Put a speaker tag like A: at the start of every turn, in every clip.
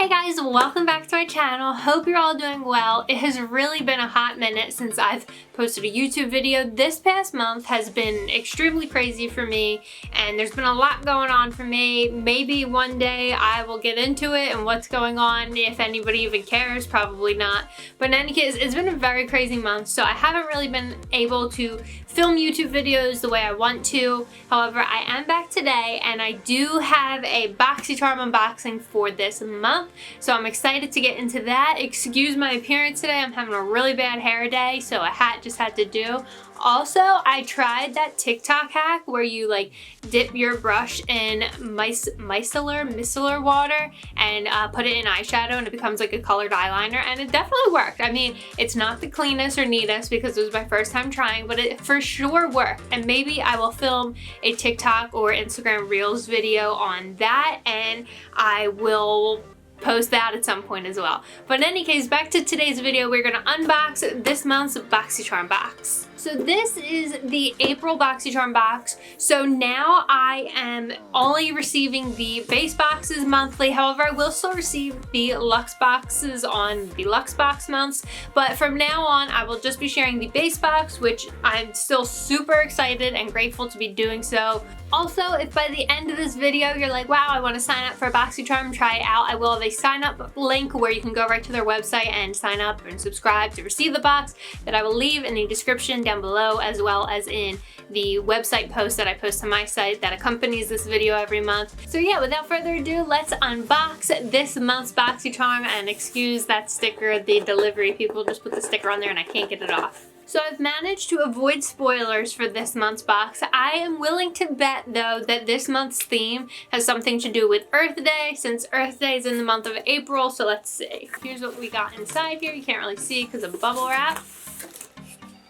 A: Hey guys, welcome back to my channel. Hope you're all doing well. It has really been a hot minute since I've posted a YouTube video. This past month has been extremely crazy for me and there's been a lot going on for me. Maybe one day I will get into it and what's going on, if anybody even cares, probably not. But in any case, it's been a very crazy month, so I haven't really been able to film YouTube videos the way I want to. However, I am back today and I do have a Boxycharm unboxing for this month. So I'm excited to get into that. Excuse my appearance today. I'm having a really bad hair day, so a hat just had to do. Also, I tried that TikTok hack where you like dip your brush in micellar water and put it in eyeshadow and it becomes like a colored eyeliner, and it definitely worked. I mean, it's not the cleanest or neatest because it was my first time trying, but it for sure worked. And maybe I will film a TikTok or Instagram Reels video on that, and I will post that at some point as well. But in any case, back to today's video, we're gonna unbox this month's Boxycharm box. So this is the April Boxycharm box. So now I am only receiving the base boxes monthly. However, I will still receive the Luxe boxes on the Luxe box months. But from now on, I will just be sharing the base box, which I'm still super excited and grateful to be doing so. Also, if by the end of this video you're like, wow, I want to sign up for Boxycharm and try it out, I will have a sign up link where you can go right to their website and sign up and subscribe to receive the box that I will leave in the description down below, as well as in the website post that I post on my site that accompanies this video every month. So yeah, without further ado, let's unbox this month's Boxycharm, and excuse that sticker, the delivery people just put the sticker on there and I can't get it off. So I've managed to avoid spoilers for this month's box. I am willing to bet though that this month's theme has something to do with Earth Day, since Earth Day is in the month of April. So let's see. Here's what we got inside here. You can't really see because of bubble wrap.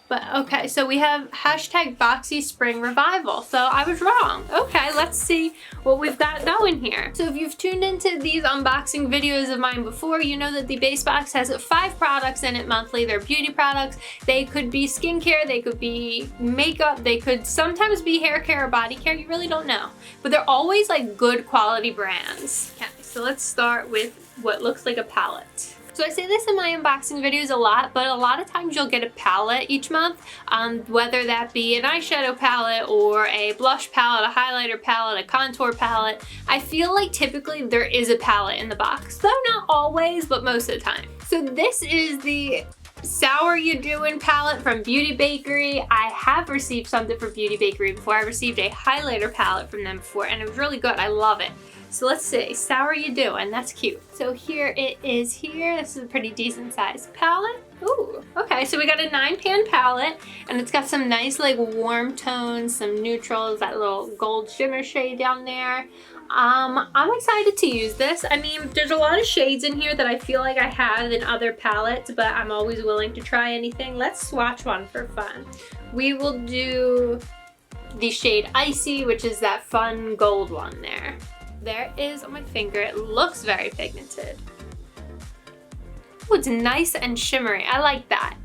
A: But okay, so we have hashtag Boxy Spring Revival. So I was wrong. Okay, let's see what we've got going here. So if you've tuned into these unboxing videos of mine before, you know that the base box has 5 products in it monthly. They're beauty products. They could be skincare, they could be makeup, they could sometimes be hair care or body care. You really don't know. But they're always like good quality brands. Okay, so let's start with what looks like a palette. So I say this in my unboxing videos a lot, but a lot of times you'll get a palette each month, whether that be an eyeshadow palette or a blush palette, a highlighter palette, a contour palette. I feel like typically there is a palette in the box, though not always, but most of the time. So this is the Sour You Doin' palette from Beauty Bakery. I have received something from Beauty Bakery before. I received a highlighter palette from them before and it was really good. I love it. So let's see, Sour You Doin', that's cute. So here it is here. This is a pretty decent sized palette. Ooh, okay, so we got a 9-pan palette and it's got some nice like warm tones, some neutrals, that little gold shimmer shade down there. I'm excited to use this. I mean, there's a lot of shades in here that I feel like I have in other palettes, but I'm always willing to try anything. Let's swatch one for fun. We will do the shade Icy, which is that fun gold one there. There is on my finger. It looks very pigmented. Oh, it's nice and shimmery. I like that.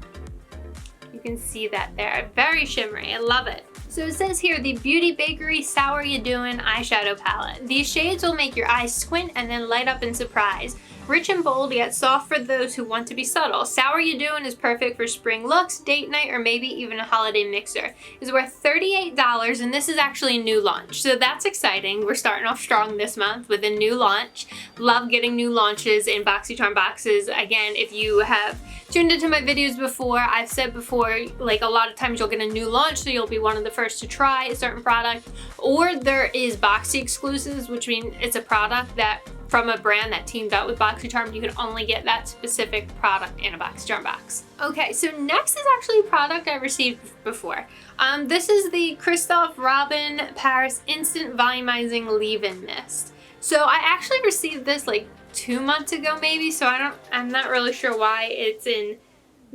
A: You can see that there. Very shimmery. I love it. So it says here, the Beauty Bakery Sour You Doin' eyeshadow palette. These shades will make your eyes squint and then light up in surprise. Rich and bold, yet soft for those who want to be subtle. Sour You Doin' is perfect for spring looks, date night, or maybe even a holiday mixer. It's worth $38, and this is actually a new launch, so that's exciting. We're starting off strong this month with a new launch. Love getting new launches in Boxycharm boxes. Again, if you have tuned into my videos before, I've said before, like a lot of times you'll get a new launch, so you'll be one of the first to try a certain product, or there is Boxy exclusives, which means it's a product that from a brand that teamed up with Boxycharm, you can only get that specific product in a Boxycharm box. Okay, so next is actually a product I received before. This is the Christophe Robin Paris Instant Volumizing Leave-In Mist. So I actually received this like 2 months ago maybe, so I'm not really sure why it's in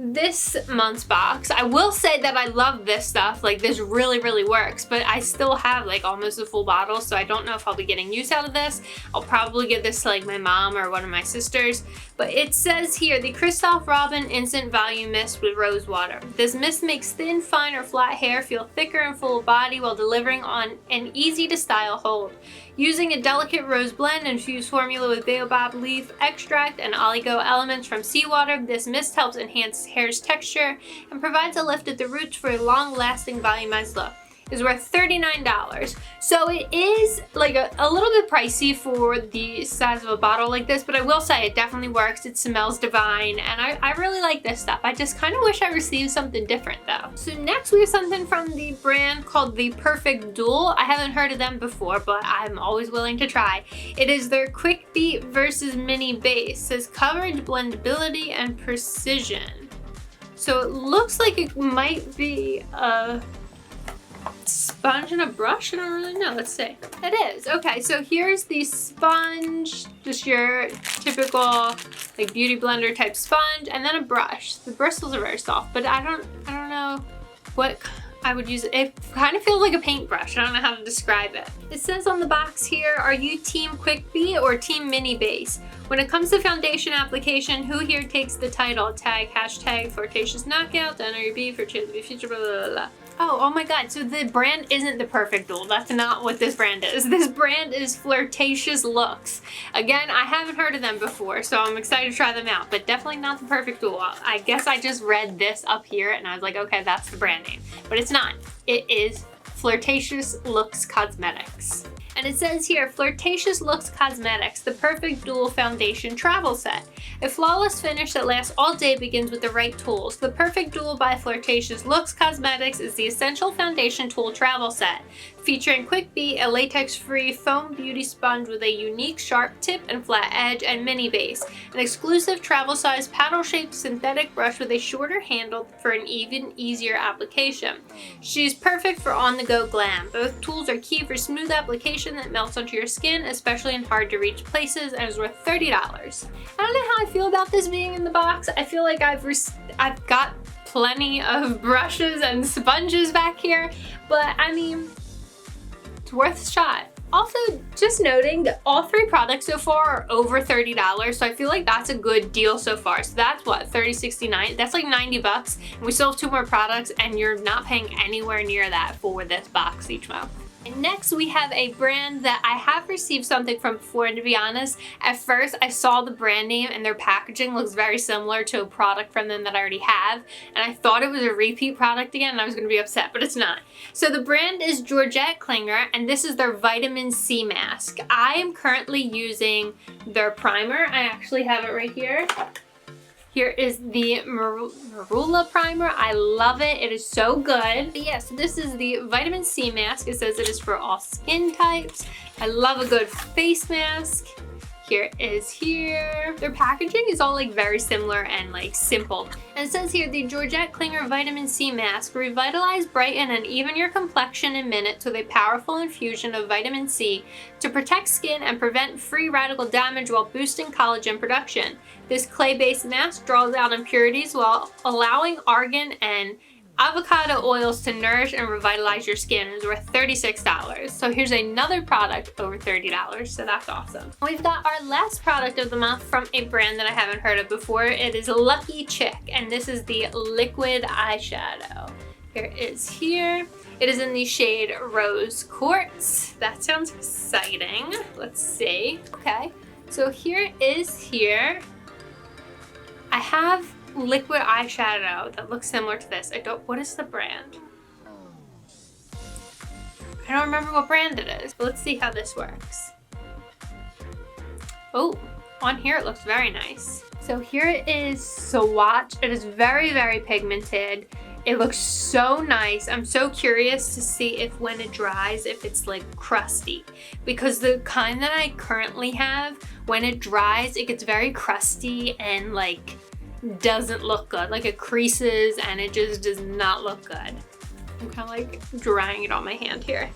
A: this month's box. I will say that I love this stuff. Like, this really works, but I still have like almost a full bottle, so I don't know if I'll be getting use out of this. I'll probably give this to like my mom or one of my sisters, But it says here, the Christophe Robin Instant Volume Mist with Rose Water. This mist makes thin, fine, or flat hair feel thicker and full of body while delivering on an easy-to-style hold. Using a delicate rose blend infused formula with baobab leaf extract and oligo elements from seawater, this mist helps enhance hair's texture and provides a lift at the roots for a long-lasting volumized look. Is worth $39. So it is like a little bit pricey for the size of a bottle like this, but I will say it definitely works. It smells divine, and I really like this stuff. I just kind of wish I received something different though. So next we have something from the brand called the Perfect Duel. I haven't heard of them before, but I'm always willing to try. It is their Quick Beat versus Mini Base. It says coverage, blendability, and precision. So it looks like it might be a sponge and a brush? I don't really know. Let's see. It is. Okay, so here's the sponge, just your typical like beauty blender type sponge, and then a brush. The bristles are very soft, but I don't know what I would use. It kind of feels like a paintbrush. I don't know how to describe it. It says on the box here, are you team Quick Beat or team Mini Base? When it comes to foundation application, who here takes the title? Tag hashtag Flirtatious Knockout, NRB for Chance to Be Future, blah, blah, blah, blah. Oh my god, so the brand isn't the Perfect Duel. That's not what this brand is. This brand is Flirtatious Looks. Again, I haven't heard of them before, so I'm excited to try them out, but definitely not the Perfect Duel. I guess I just read this up here and I was like, okay, that's the brand name. But it's not. It is Flirtatious Looks Cosmetics. And it says here, Flirtatious Looks Cosmetics, the Perfect Duel Foundation Travel Set. A flawless finish that lasts all day begins with the right tools. The Perfect Duel by Flirtatious Looks Cosmetics is the essential foundation tool travel set, featuring Quick Beat, a latex-free foam beauty sponge with a unique sharp tip and flat edge, and Mini Base, an exclusive travel-sized paddle-shaped synthetic brush with a shorter handle for an even easier application. She's perfect for on-the-go glam. Both tools are key for smooth application that melts onto your skin, especially in hard-to-reach places, and is worth $30. I don't know how I feel about this being in the box. I feel like I've got plenty of brushes and sponges back here, but I mean, it's worth a shot. Also, just noting that all three products so far are over $30, so I feel like that's a good deal so far. So that's what, $30.69? That's like 90 bucks, and we still have 2 more products, and you're not paying anywhere near that for this box each month. And next we have a brand that I have received something from before, and to be honest, at first I saw the brand name and their packaging looks very similar to a product from them that I already have, and I thought it was a repeat product again and I was going to be upset, but it's not. So the brand is Georgette Klinger, and this is their Vitamin C Mask. I am currently using their primer. I actually have it right here. Here is the Marula Primer. I love it. It is so good. But yes, this is the Vitamin C Mask. It says it is for all skin types. I love a good face mask. Here is here. Their packaging is all like very similar and like simple. And it says here, the Georgette Klinger Vitamin C Mask. Revitalize, brighten, and even your complexion in minutes with a powerful infusion of vitamin C to protect skin and prevent free radical damage while boosting collagen production. This clay-based mask draws out impurities while allowing argan and avocado oils to nourish and revitalize your skin. Is worth $36. So here's another product over $30, so that's awesome. We've got our last product of the month from a brand that I haven't heard of before. It is Lucky Chick, and this is the liquid eyeshadow. Here it is here. It is in the shade Rose Quartz. That sounds exciting. Let's see. Okay, so here is here. I have liquid eyeshadow that looks similar to this. What is the brand? I don't remember what brand it is, but let's see how this works. Oh, on here it looks very nice. So here it is Swatch. It is very, very pigmented. It looks so nice. I'm so curious to see if when it dries, if it's like crusty, because the kind that I currently have, when it dries, it gets very crusty and like doesn't look good. Like it creases and it just does not look good. I'm kind of like drying it on my hand here.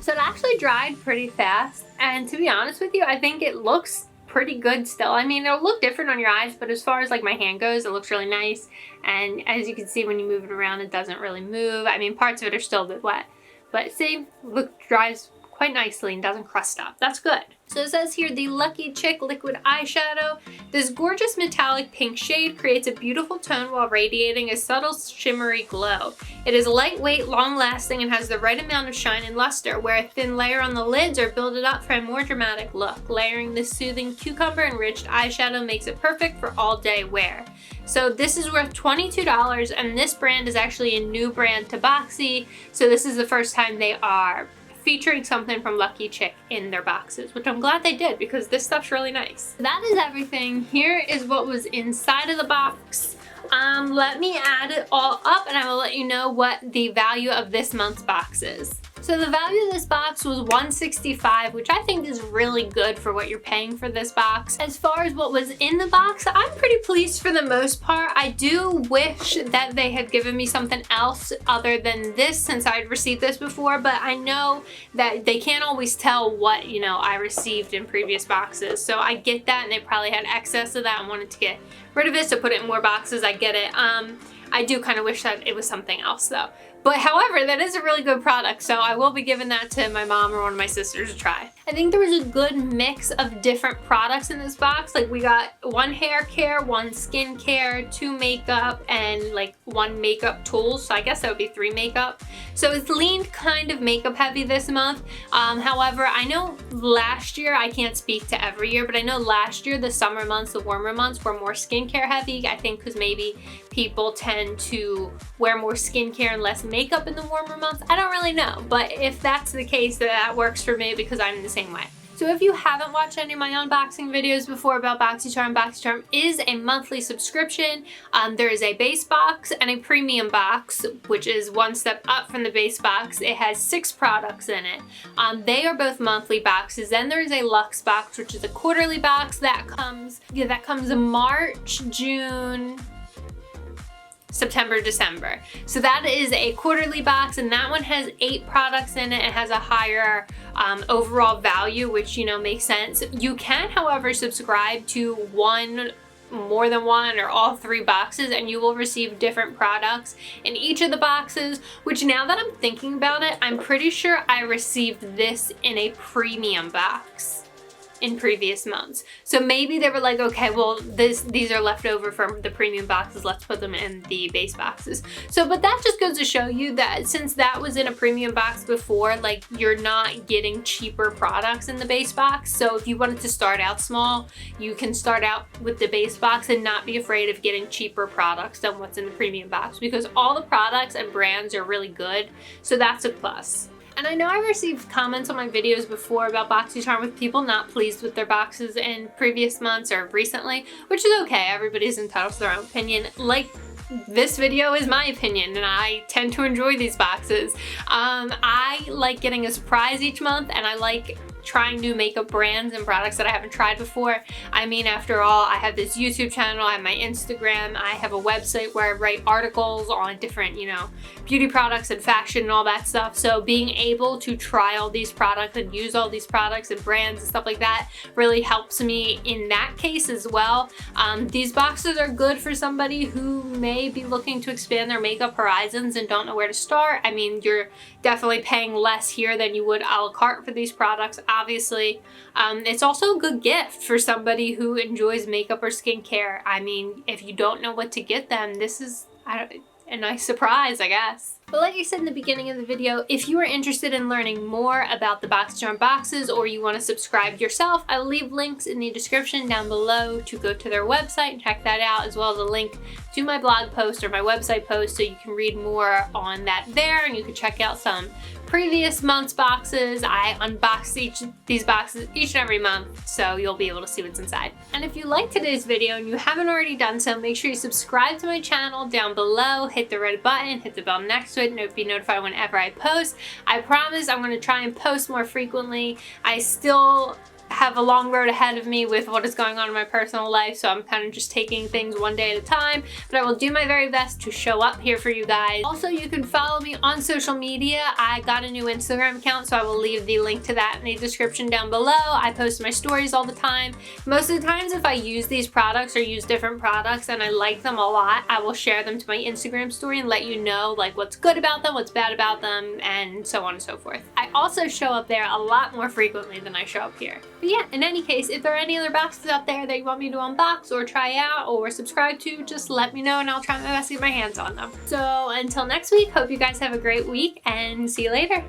A: So it actually dried pretty fast, and to be honest with you, I think it looks pretty good still. I mean, it'll look different on your eyes, but as far as like my hand goes, it looks really nice. And as you can see, when you move it around, it doesn't really move. I mean, parts of it are still a bit wet, but see, look, dries quite nicely and doesn't crust up. That's good. So it says here, the Lucky Chick liquid eyeshadow. This gorgeous metallic pink shade creates a beautiful tone while radiating a subtle shimmery glow. It is lightweight, long-lasting, and has the right amount of shine and luster. Wear a thin layer on the lids or build it up for a more dramatic look. Layering this soothing cucumber-enriched eyeshadow makes it perfect for all-day wear. So this is worth $22, and this brand is actually a new brand to Boxy. So this is the first time they are featuring something from Lucky Chick in their boxes, which I'm glad they did because this stuff's really nice. That is everything. Here is what was inside of the box. Let me add it all up and I will let you know what the value of this month's box is. So the value of this box was $165, which I think is really good for what you're paying for this box. As far as what was in the box, I'm pretty pleased for the most part. I do wish that they had given me something else other than this since I'd received this before, but I know that they can't always tell what, you know, I received in previous boxes. So I get that, and they probably had excess of that and wanted to get rid of it, so put it in more boxes. I get it. I do kind of wish that it was something else though. But however, that is a really good product, so I will be giving that to my mom or one of my sisters to try. I think there was a good mix of different products in this box. Like we got 1 hair care, 1 skin care, 2 makeup, and like 1 makeup tool. So I guess that would be 3 makeup. So it's leaned kind of makeup heavy this month. However, I know last year, I can't speak to every year, but I know last year, the summer months, the warmer months were more skincare heavy. I think because maybe people tend to wear more skincare and less makeup in the warmer months. I don't really know, but if that's the case, that works for me because I'm the same way. So if you haven't watched any of my unboxing videos before about Boxycharm, Boxycharm is a monthly subscription. There is a base box and a premium box, which is 1 step up from the base box. It has 6 products in it. They are both monthly boxes. Then there is a Luxe box, which is a quarterly box that comes in March, June, September, December. So that is a quarterly box, and that one has 8 products in it. It has a higher overall value, which, you know, makes sense. You can, however, subscribe to more than one or all 3 boxes, and you will receive different products in each of the boxes, which now that I'm thinking about it, I'm pretty sure I received this in a premium box in previous months. So maybe they were like, okay, well, these are left over from the premium boxes, let's put them in the base boxes. So, but that just goes to show you that since that was in a premium box before, like, you're not getting cheaper products in the base box. So if you wanted to start out small, you can start out with the base box and not be afraid of getting cheaper products than what's in the premium box, because all the products and brands are really good. So that's a plus. And I know I received comments on my videos before about Boxycharm with people not pleased with their boxes in previous months or recently, which is okay. Everybody's entitled to their own opinion. Like, this video is my opinion, and I tend to enjoy these boxes. I like getting a surprise each month, and I like trying new makeup brands and products that I haven't tried before. I mean, after all, I have this YouTube channel, I have my Instagram, I have a website where I write articles on different, you know, beauty products and fashion and all that stuff. So being able to try all these products and use all these products and brands and stuff like that really helps me in that case as well. These boxes are good for somebody who may be looking to expand their makeup horizons and don't know where to start. I mean, you're definitely paying less here than you would a la carte for these products, obviously. It's also a good gift for somebody who enjoys makeup or skincare. I mean, if you don't know what to get them, this is a nice surprise, I guess. But like I said in the beginning of the video, if you are interested in learning more about the Boxycharm boxes, or you want to subscribe yourself, I'll leave links in the description down below to go to their website and check that out, as well as a link to my blog post or my website post, so you can read more on that there, and you can check out some previous month's boxes. I unbox these boxes each and every month, so you'll be able to see what's inside. And if you liked today's video and you haven't already done so, make sure you subscribe to my channel down below, hit the red button, hit the bell next to it, and be notified whenever I post. I promise I'm going to try and post more frequently. I still have a long road ahead of me with what is going on in my personal life, so I'm kind of just taking things one day at a time, but I will do my very best to show up here for you guys. Also, you can follow me on social media. I got a new Instagram account, so I will leave the link to that in the description down below. I post my stories all the time. Most of the times, if I use these products or use different products and I like them a lot, I will share them to my Instagram story and let you know like what's good about them, what's bad about them, and so on and so forth. I also show up there a lot more frequently than I show up here. But yeah, in any case, if there are any other boxes out there that you want me to unbox or try out or subscribe to, just let me know and I'll try my best to get my hands on them. So until next week, hope you guys have a great week and see you later.